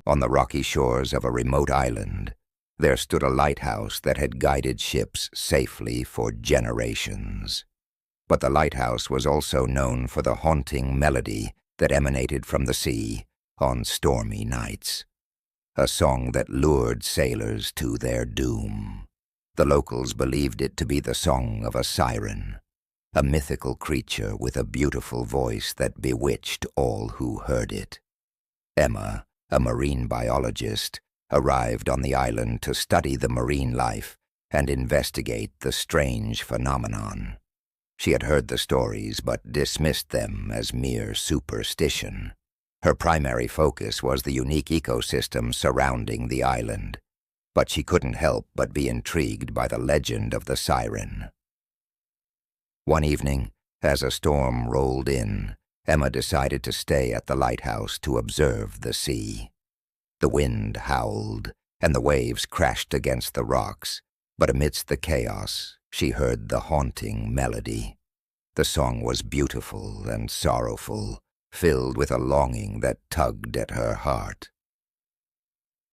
On the rocky shores of a remote island, there stood a lighthouse that had guided ships safely for generations. But the lighthouse was also known for the haunting melody that emanated from the sea on stormy nights, a song that lured sailors to their doom. The locals believed it to be the song of a siren, a mythical creature with a beautiful voice that bewitched all who heard it. Emma, a marine biologist, arrived on the island to study the marine life and investigate the strange phenomenon. She had heard the stories but dismissed them as mere superstition. Her primary focus was the unique ecosystem surrounding the island, but she couldn't help but be intrigued by the legend of the siren. One evening, as a storm rolled in, Emma decided to stay at the lighthouse to observe the sea. The wind howled, and the waves crashed against the rocks, but amidst the chaos, she heard the haunting melody. The song was beautiful and sorrowful, filled with a longing that tugged at her heart.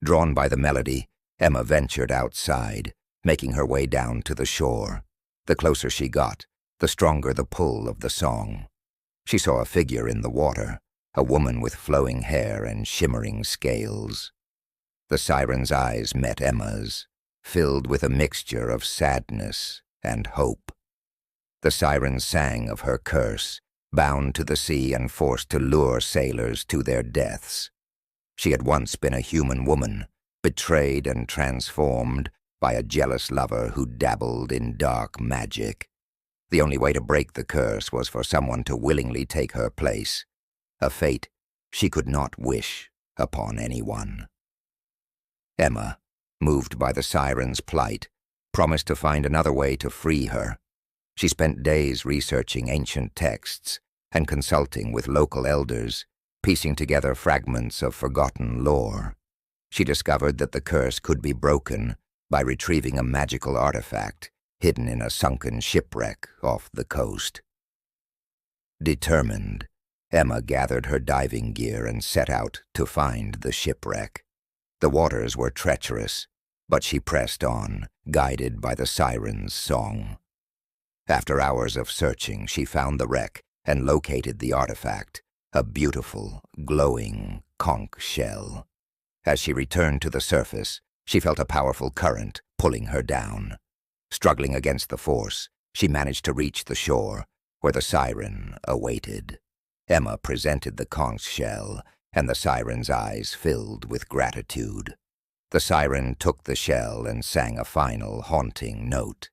Drawn by the melody, Emma ventured outside, making her way down to the shore. The closer she got, the stronger the pull of the song. She saw a figure in the water, a woman with flowing hair and shimmering scales. The siren's eyes met Emma's, filled with a mixture of sadness and hope. The siren sang of her curse, bound to the sea and forced to lure sailors to their deaths. She had once been a human woman, betrayed and transformed by a jealous lover who dabbled in dark magic. The only way to break the curse was for someone to willingly take her place, a fate she could not wish upon anyone. Emma, moved by the siren's plight, promised to find another way to free her. She spent days researching ancient texts and consulting with local elders, piecing together fragments of forgotten lore. She discovered that the curse could be broken by retrieving a magical artifact hidden in a sunken shipwreck off the coast. Determined, Emma gathered her diving gear and set out to find the shipwreck. The waters were treacherous, but she pressed on, guided by the siren's song. After hours of searching, she found the wreck and located the artifact, a beautiful, glowing conch shell. As she returned to the surface, she felt a powerful current pulling her down. Struggling against the force, she managed to reach the shore, where the siren awaited. Emma presented the conch shell, and the siren's eyes filled with gratitude. The siren took the shell and sang a final haunting note.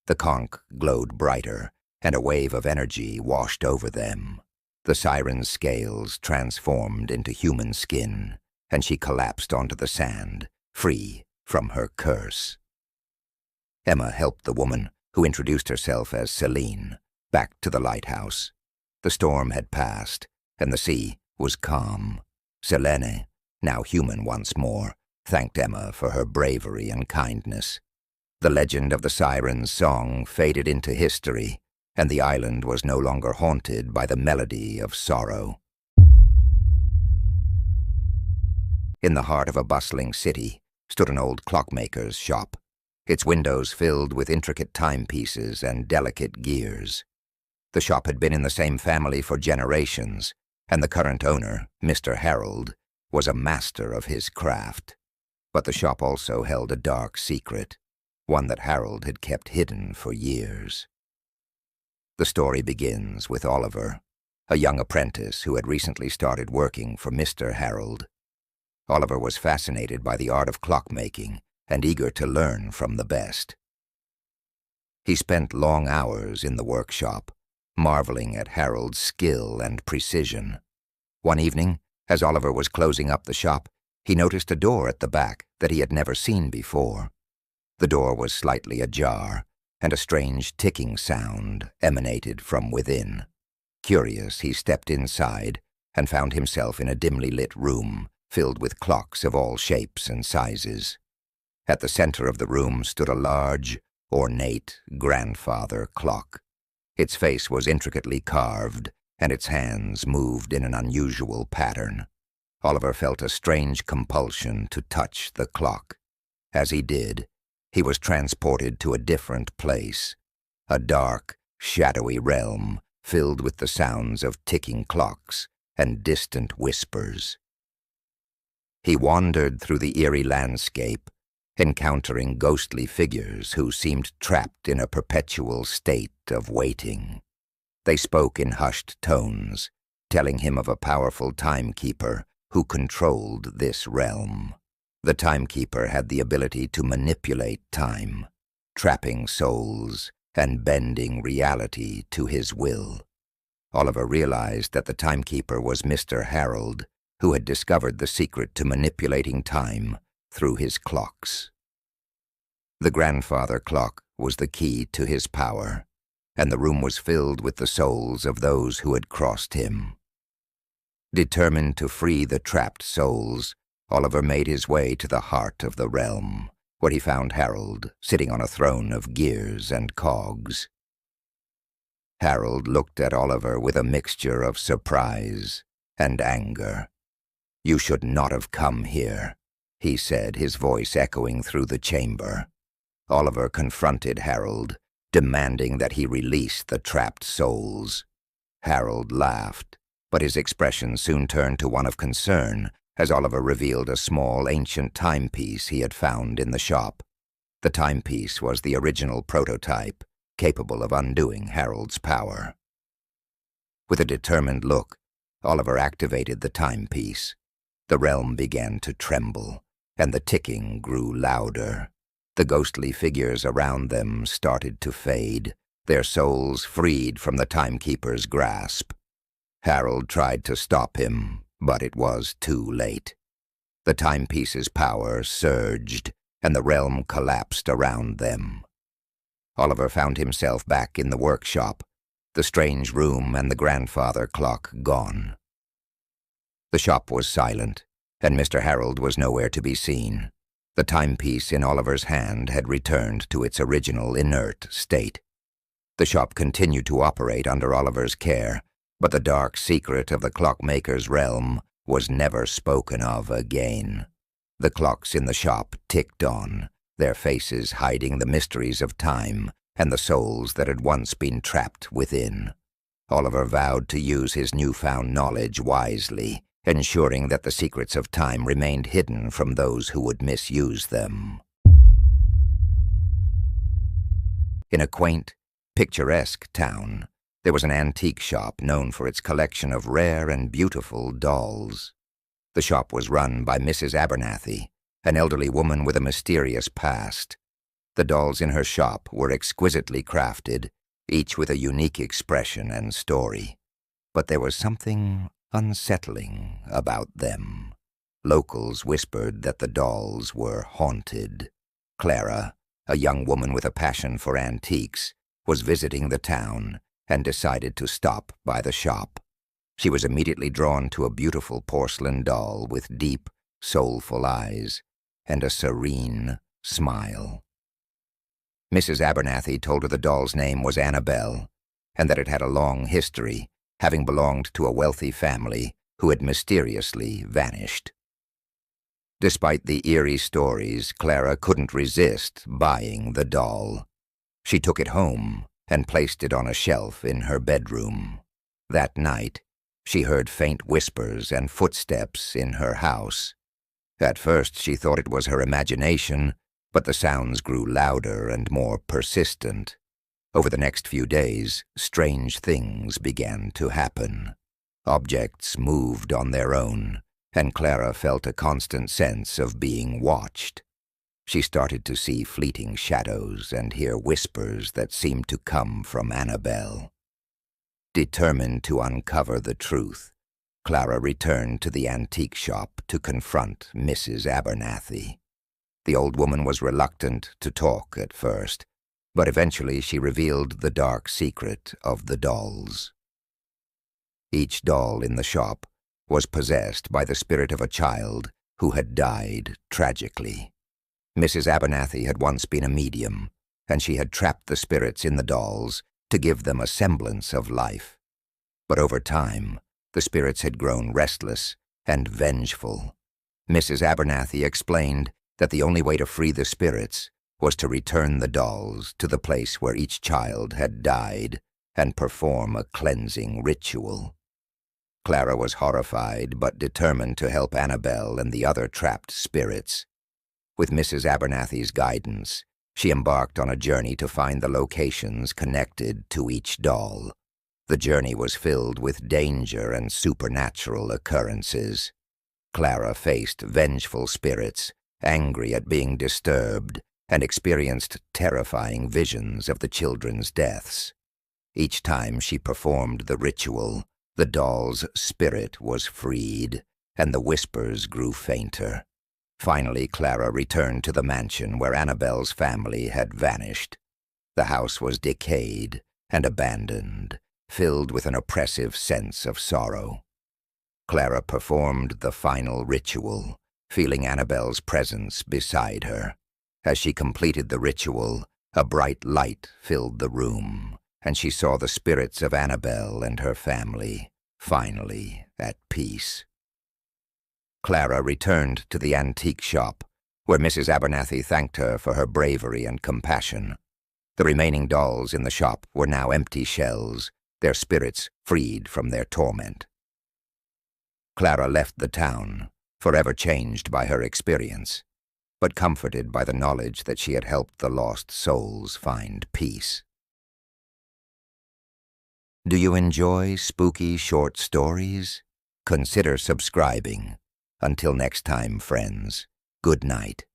The conch glowed brighter, and a wave of energy washed over them. The siren's scales transformed into human skin, and she collapsed onto the sand, free from her curse. Emma helped the woman, who introduced herself as Celine, back to the lighthouse. The storm had passed, and the sea was calm. Selene, now human once more, thanked Emma for her bravery and kindness. The legend of the siren's song faded into history, and the island was no longer haunted by the melody of sorrow. In the heart of a bustling city stood an old clockmaker's shop, its windows filled with intricate timepieces and delicate gears. The shop had been in the same family for generations, and the current owner, Mr. Harold, was a master of his craft. But the shop also held a dark secret, one that Harold had kept hidden for years. The story begins with Oliver, a young apprentice who had recently started working for Mr. Harold. Oliver was fascinated by the art of clockmaking and eager to learn from the best. He spent long hours in the workshop, marveling at Harold's skill and precision. One evening, as Oliver was closing up the shop, he noticed a door at the back that he had never seen before. The door was slightly ajar, and a strange ticking sound emanated from within. Curious, he stepped inside and found himself in a dimly lit room filled with clocks of all shapes and sizes. At the center of the room stood a large, ornate grandfather clock. Its face was intricately carved, and its hands moved in an unusual pattern. Oliver felt a strange compulsion to touch the clock. As he did, he was transported to a different place, a dark, shadowy realm filled with the sounds of ticking clocks and distant whispers. He wandered through the eerie landscape, encountering ghostly figures who seemed trapped in a perpetual state of waiting. They spoke in hushed tones, telling him of a powerful timekeeper who controlled this realm. The timekeeper had the ability to manipulate time, trapping souls and bending reality to his will. Oliver realized that the timekeeper was Mr. Harold, who had discovered the secret to manipulating time through his clocks. The grandfather clock was the key to his power, and the room was filled with the souls of those who had crossed him. Determined to free the trapped souls, Oliver made his way to the heart of the realm, where he found Harold sitting on a throne of gears and cogs. Harold looked at Oliver with a mixture of surprise and anger. "You should not have come here," he said, his voice echoing through the chamber. Oliver confronted Harold, demanding that he release the trapped souls. Harold laughed, but his expression soon turned to one of concern as Oliver revealed a small ancient timepiece he had found in the shop. The timepiece was the original prototype, capable of undoing Harold's power. With a determined look, Oliver activated the timepiece. The realm began to tremble, and the ticking grew louder. The ghostly figures around them started to fade, their souls freed from the timekeeper's grasp. Harold tried to stop him, but it was too late. The timepiece's power surged, and the realm collapsed around them. Oliver found himself back in the workshop, the strange room and the grandfather clock gone. The shop was silent, and Mr. Harold was nowhere to be seen. The timepiece in Oliver's hand had returned to its original inert state. The shop continued to operate under Oliver's care, but the dark secret of the clockmaker's realm was never spoken of again. The clocks in the shop ticked on, their faces hiding the mysteries of time and the souls that had once been trapped within. Oliver vowed to use his newfound knowledge wisely, ensuring that the secrets of time remained hidden from those who would misuse them. In a quaint, picturesque town, there was an antique shop known for its collection of rare and beautiful dolls. The shop was run by Mrs. Abernathy, an elderly woman with a mysterious past. The dolls in her shop were exquisitely crafted, each with a unique expression and story. But there was something unsettling about them. Locals whispered that the dolls were haunted. Clara, a young woman with a passion for antiques, was visiting the town and decided to stop by the shop. She was immediately drawn to a beautiful porcelain doll with deep, soulful eyes and a serene smile. Mrs. Abernathy told her the doll's name was Annabelle, and that it had a long history, having belonged to a wealthy family who had mysteriously vanished. Despite the eerie stories, Clara couldn't resist buying the doll. She took it home and placed it on a shelf in her bedroom. That night, she heard faint whispers and footsteps in her house. At first, she thought it was her imagination, but the sounds grew louder and more persistent. Over the next few days, strange things began to happen. Objects moved on their own, and Clara felt a constant sense of being watched. She started to see fleeting shadows and hear whispers that seemed to come from Annabelle. Determined to uncover the truth, Clara returned to the antique shop to confront Mrs. Abernathy. The old woman was reluctant to talk at first, but eventually she revealed the dark secret of the dolls. Each doll in the shop was possessed by the spirit of a child who had died tragically. Mrs. Abernathy had once been a medium, and she had trapped the spirits in the dolls to give them a semblance of life. But over time, the spirits had grown restless and vengeful. Mrs. Abernathy explained that the only way to free the spirits was to return the dolls to the place where each child had died and perform a cleansing ritual. Clara was horrified but determined to help Annabelle and the other trapped spirits. With Mrs. Abernathy's guidance, she embarked on a journey to find the locations connected to each doll. The journey was filled with danger and supernatural occurrences. Clara faced vengeful spirits, angry at being disturbed, and experienced terrifying visions of the children's deaths. Each time she performed the ritual, the doll's spirit was freed, and the whispers grew fainter. Finally, Clara returned to the mansion where Annabelle's family had vanished. The house was decayed and abandoned, filled with an oppressive sense of sorrow. Clara performed the final ritual, feeling Annabelle's presence beside her. As she completed the ritual, a bright light filled the room, and she saw the spirits of Annabelle and her family, finally at peace. Clara returned to the antique shop, where Mrs. Abernathy thanked her for her bravery and compassion. The remaining dolls in the shop were now empty shells, their spirits freed from their torment. Clara left the town, forever changed by her experience, but comforted by the knowledge that she had helped the lost souls find peace. Do you enjoy spooky short stories? Consider subscribing. Until next time, friends, good night.